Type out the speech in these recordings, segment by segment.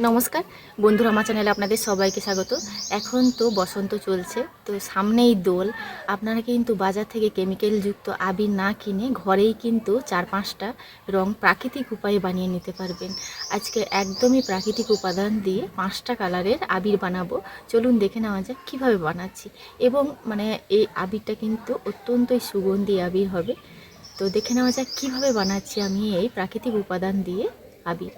নমস্কার বন্ধুরা, আমার চ্যানেলে আপনাদের সবাইকে স্বাগত। এখন তো বসন্ত চলছে, তো সামনেই দোল। আপনারা কিন্তু বাজার থেকে কেমিক্যালযুক্ত আবির না কিনে ঘরেই কিন্তু 4-5টা রং প্রাকৃতিক উপায়ে বানিয়ে নিতে পারবেন। আজকে একদমই প্রাকৃতিক উপাদান দিয়ে 5টা কালারের আবির বানাবো। চলুন দেখে নেওয়া যাক কীভাবে বানাচ্ছি। এবং এই আবিরটা কিন্তু অত্যন্তই সুগন্ধি আবির হবে। তো দেখে নেওয়া যাক কীভাবে বানাচ্ছি আমি এই প্রাকৃতিক উপাদান দিয়ে আবির।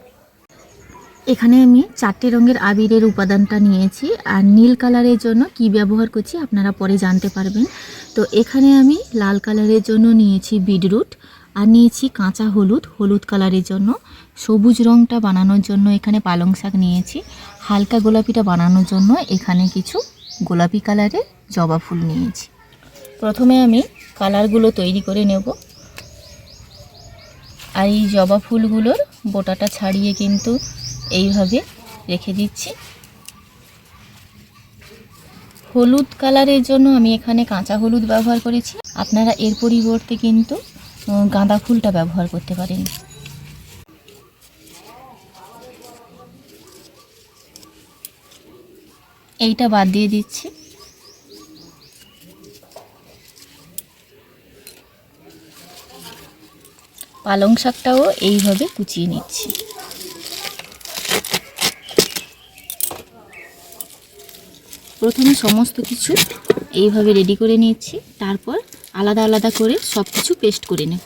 এখানে আমি 4টে রঙের আবিরের উপাদানটা নিয়েছি, আর নীল কালারের জন্য কি ব্যবহার করছি আপনারা পরে জানতে পারবেন। তো এখানে আমি লাল কালারের জন্য নিয়েছি বিটরুট, আর নিয়েছি কাঁচা হলুদ, হলুদ কালারের জন্য। সবুজ রঙটা বানানোর জন্য এখানে পালং শাক নিয়েছি। হালকা গোলাপিটা বানানোর জন্য এখানে কিছু গোলাপি কালারের জবা ফুল নিয়েছি। প্রথমে আমি কালারগুলো তৈরি করে নেব। আর এই জবা ফুলগুলোর বোটাটা ছাড়িয়ে কিন্তু এইভাবে রেখে দিচ্ছি। হলুদ কালারের জন্য আমি এখানে কাঁচা হলুদ ব্যবহার করেছি, আপনারা এর পরিবর্তে কিন্তু গাঁদা ফুলটা ব্যবহার করতে পারেন। এইটা বাদ দিয়ে দিচ্ছি। পালং শাকটাও এইভাবে কুচিয়ে নিচ্ছি। প্রথমে সমস্ত কিছু এইভাবে রেডি করে নিচ্ছি, তারপর আলাদা আলাদা করে সব কিছু পেস্ট করে নেব।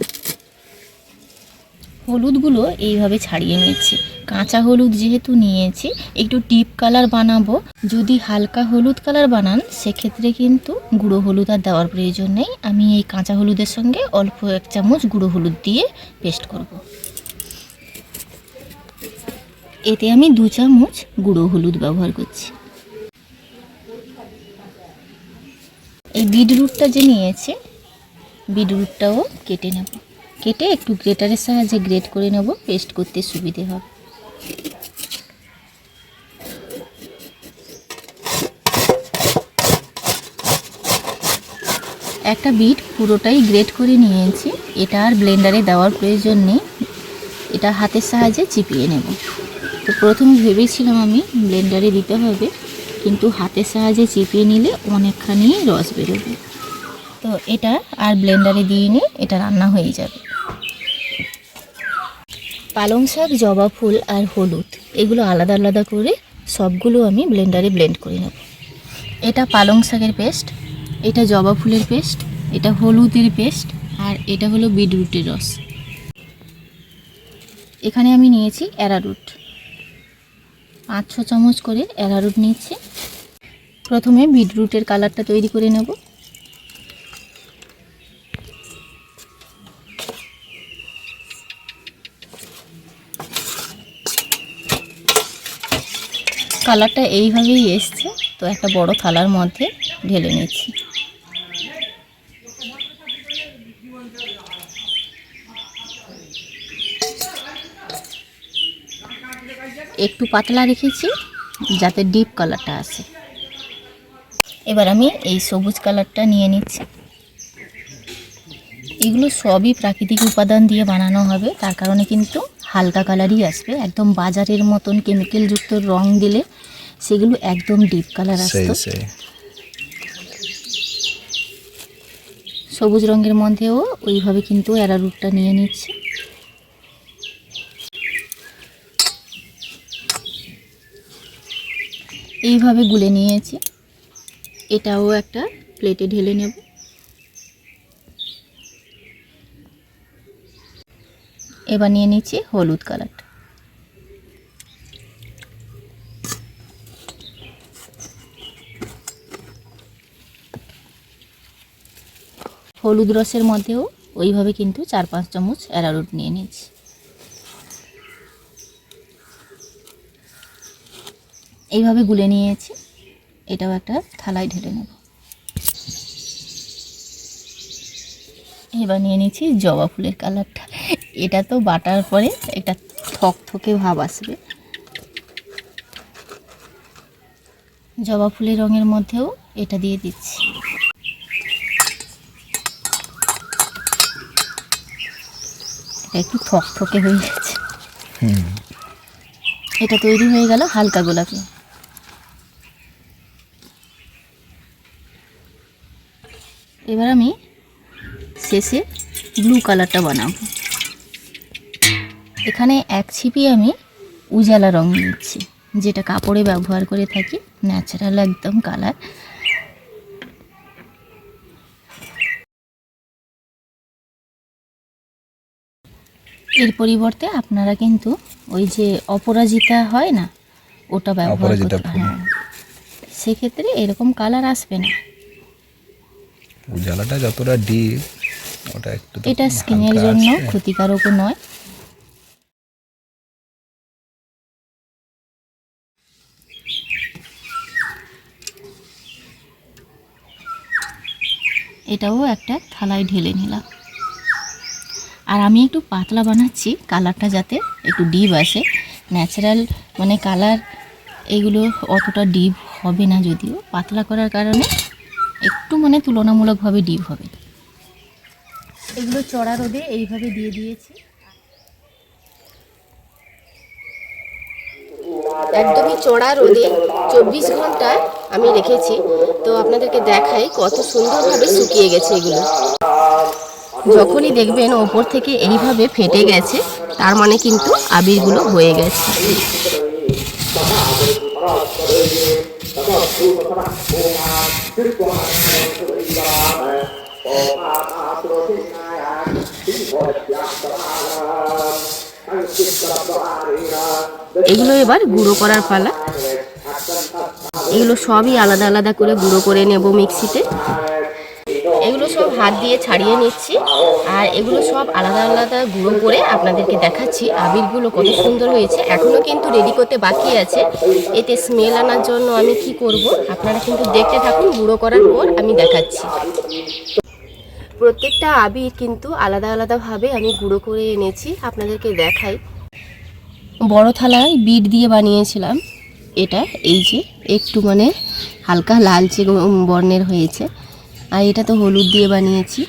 হলুদগুলো এইভাবে ছাড়িয়ে নিচ্ছি। কাঁচা হলুদ যেহেতু নিয়েছি, একটু ডিপ কালার বানাবো। যদি হালকা হলুদ কালার বানান সেক্ষেত্রে কিন্তু গুঁড়ো হলুদ আর দেওয়ার প্রয়োজন নেই। আমি এই কাঁচা হলুদের সঙ্গে অল্প 1 চামচ গুঁড়ো হলুদ দিয়ে পেস্ট করব। এতে আমি 2 চামচ গুঁড়ো হলুদ ব্যবহার করছি। এই বিটরুটটা যে নিয়েছে, বিটরুটটাও কেটে নেব। কেটে একটু গ্রেটারের সাহায্যে গ্রেট করে নেব, পেস্ট করতে সুবিধে হবে। একটা বিট পুরোটাই গ্রেট করে নিয়েছি। এটা আর ব্লেন্ডারে দেওয়ার প্রয়োজন নেই, এটা হাতের সাহায্যে চিপিয়ে নেব। তো প্রথমে ভেবেছিলাম আমি ব্লেন্ডারে দিতে হবে, কিন্তু হাতের সাহায্যে চিপিয়ে নিলে অনেকখানি রস বেরোবে। তো এটা আর ব্লেন্ডারে দিয়ে নিয়ে এটা রান্না হয়ে যাবে। পালং শাক, জবা ফুল আর হলুদ এগুলো আলাদা আলাদা করে সবগুলো আমি ব্লেন্ডারে ব্লেন্ড করে নেব। এটা পালং শাকের পেস্ট, এটা জবা ফুলের পেস্ট, এটা হলুদের পেস্ট, আর এটা হলো বিটরুটের রস। এখানে আমি নিয়েছি অ্যারারুট, 5-6 চামচ করে অ্যারারুট নিচ্ছি। প্রথমে বিটরুটের কালারটা তৈরি করে নেব। কালারটা এইভাবেই এসছে, তো একটা বড় থালার মধ্যে ঢেলে নিচ্ছি। একটু পাতলা রেখেছি যাতে ডিপ কালারটা আসে। এবার আমি এই সবুজ কালারটা নিয়ে নিচ্ছি। এগুলো সবই প্রাকৃতিক উপাদান দিয়ে বানানো হবে, তার কারণে কিন্তু হালকা কালারই আসবে। একদম বাজারের মতন কেমিক্যালযুক্ত রং দিলে সেগুলো একদম ডিপ কালার আসতো। সবুজ রঙের মধ্যেও ওইভাবে কিন্তু অ্যারারুটটা নিয়ে নিচ্ছি। এইভাবে গুলে নিয়েছি। এটাও একটা প্লেটে ঢেলে নেব। এবার নিয়ে নিচ্ছি হলুদ কালারটা। হলুদ রসের মধ্যেও ওইভাবে কিন্তু 4-5 চামচ অ্যারারুট নিয়ে নিচ্ছি। এইভাবে গুলে নিয়েছি। এটাও একটা থালায় ঢেলে নেব। এবার নিয়ে নিচ্ছি জবা ফুলের কালারটা। এটা তো বাটার পরে একটা থকথকে ভাব আসবে। জবা ফুলের রঙের মধ্যেও এটা দিয়ে দিচ্ছি। এটা একটু থকথকে হয়ে গেছে। এটা তৈরি হয়ে গেল হালকা গোলাপি। এবার আমি শেষে ব্লু কালারটা বানাবো। এখানে এক ছিপি আমি উজালা রং দিচ্ছি, যেটা কাপড়ে ব্যবহার করে থাকি, ন্যাচারাল একদম কালার। এর পরিবর্তে আপনারা কিন্তু ওই যে অপরাজিতা হয় না, ওটা ব্যবহার করতে পারেন। হ্যাঁ, সেক্ষেত্রে এরকম কালার আসবে না। উজালাটা যতটা ডিপ, ওটা একটু এটা স্কিনের জন্য ক্ষতিকারকও নয়। এটাও একটা থালায় ঢেলে নিলাম। আর আমি একটু পাতলা বানাচ্ছি, কালারটা যাতে একটু ডিপ আসে। ন্যাচারাল মানে কালার এগুলো অতটা ডিপ হবে না, যদিও পাতলা করার কারণে একটু মানে তুলনামূলকভাবে ডিপ হবে। এগুলো চড়া রোদে এইভাবে দিয়ে দিয়েছি, একদমই চড়া রোদে 24 ঘন্টা আমি রেখেছি। তো আপনাদেরকে দেখাই কত সুন্দরভাবে শুকিয়ে গেছে এগুলো। যখনই দেখবেন ওপর থেকে এইভাবে ফেটে গেছে, তার মানে কিন্তু আবিরগুলো হয়ে গেছে। এগুলো এবার গুঁড়ো করার পালা। এগুলো সবই আলাদা আলাদা করে গুঁড়ো করে নেব মিক্সিতে। এগুলো সব হাত দিয়ে ছাড়িয়ে নিচ্ছি, আর এগুলো সব আলাদা আলাদা গুঁড়ো করে আপনাদেরকে দেখাচ্ছি আবিরগুলো কত সুন্দর হয়েছে। এখনও কিন্তু রেডি করতে বাকি আছে। এতে স্মেল আনার জন্য আমি কি করব, আপনারা কিন্তু দেখতে থাকুন। গুঁড়ো করার পর আমি দেখাচ্ছি। প্রত্যেকটা আবির কিন্তু আলাদা আলাদাভাবে আমি গুঁড়ো করে এনেছি, আপনাদেরকে দেখাই। বড় থালায় বিট দিয়ে বানিয়েছিলাম এটা, এই যে একটু মানে হালকা লালচে বর্ণের হয়েছে। আর এটা তো হলুদ দিয়ে বানিয়েছি।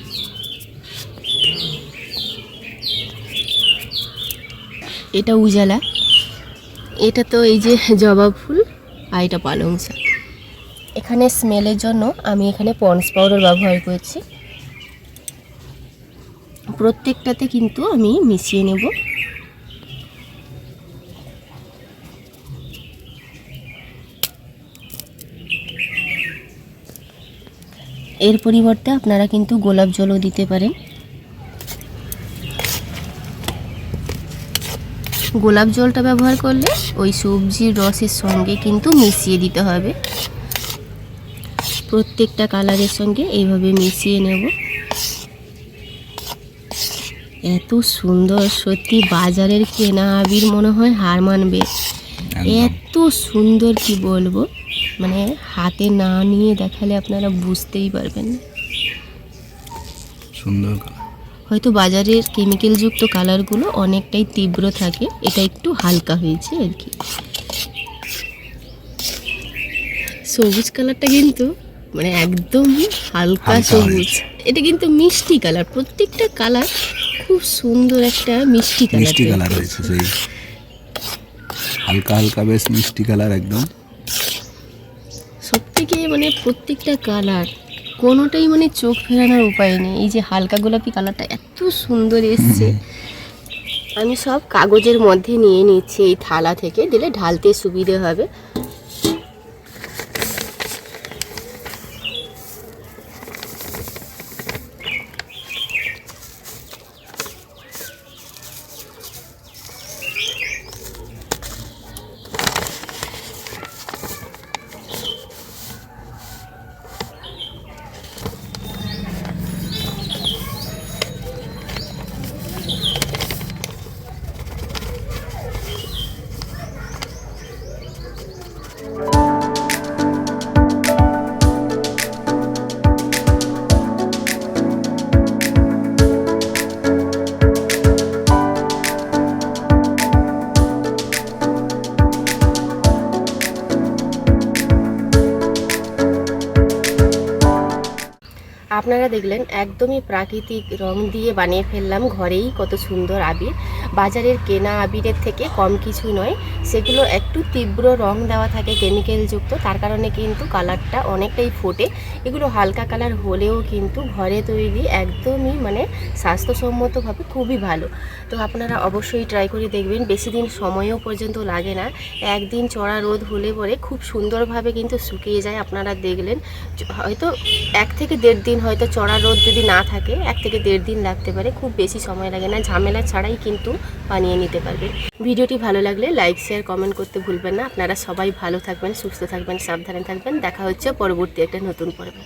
এটা উজালা, এটা তো এই যে জবা ফুল, আর এটা পালং শাক। এখানে স্মেলের জন্য আমি এখানে পন্ডস পাউডার ব্যবহার করছি। প্রত্যেকটাতে কিন্তু আমি মিশিয়ে নেব। এর পরিবর্তে আপনারা কিন্তু গোলাপ জলও দিতে পারেন। গোলাপ জলটা ব্যবহার করলে ওই সবজির রসের সঙ্গে কিন্তু মিশিয়ে দিতে হবে। প্রত্যেকটা কালারের সঙ্গে এইভাবে মিশিয়ে নেব। এত সুন্দর, সত্যি বাজারের কেনা আবির মনে হয় হার মানবে। এত সুন্দর কি বলবো, মানে হাতে না নিয়ে দেখালে আপনারা বুঝতেই পারবেন না। সুন্দর, হয়তো বাজারের কেমিক্যালযুক্ত কালারগুলো অনেকটাই তীব্র থাকে, এটা একটু হালকা হয়েছে আর কি। সবুজ কালারটা কিন্তু মানে একদম হালকা সবুজ, এটা কিন্তু মিষ্টি কালার। প্রত্যেকটা কালার খুব সুন্দর একটা মিষ্টি কালার হয়েছে, সেই হালকা হালকা বেশ মিষ্টি কালার একদম। সবথেকে মানে প্রত্যেকটা কালার কোনোটাই মানে চোখ ফেরানোর উপায় নেই। এই যে হালকা গোলাপি কালারটা এত সুন্দর এসছে। আমি সব কাগজের মধ্যে নিয়ে নিচ্ছি এই থালা থেকে, দিলে ঢালতে সুবিধে হবে। আপনারা দেখলেন একদমই প্রাকৃতিক রং দিয়ে বানিয়ে ফেললাম ঘরেই কত সুন্দর আবির। বাজারের কেনা আবিরের থেকে কম কিছু নয়, সেগুলো একটু তীব্র রং দেওয়া থাকে কেমিক্যালযুক্ত, তার কারণে কিন্তু কালারটা অনেকটাই ফোটে। এগুলো হালকা কালার হলেও কিন্তু ঘরে তৈরি একদমই মানে স্বাস্থ্যসম্মতভাবে খুবই ভালো। তো আপনারা অবশ্যই ট্রাই করে দেখবেন, বেশি দিন সময়ও পর্যন্ত লাগে না। একদিন চড়া রোদ হলে পরে খুব সুন্দরভাবে কিন্তু শুকিয়ে যায়। আপনারা দেখলেন হয়তো 1 থেকে 1.5 দিন, হয়তো চড়া রোদ যদি না থাকে 1 থেকে 1.5 দিন লাগতে পারে, খুব বেশি সময় লাগে না, ঝামেলা ছাড়াই কিন্তু বানিয়ে নিতে পারবেন। ভিডিওটি ভালো লাগলে লাইক শেয়ার কমেন্ট করতে ভুলবেন না। আপনারা সবাই ভালো থাকবেন, সুস্থ থাকবেন, সাবধানে থাকবেন। দেখা হচ্ছে পরবর্তী একটা নতুন পর্বে।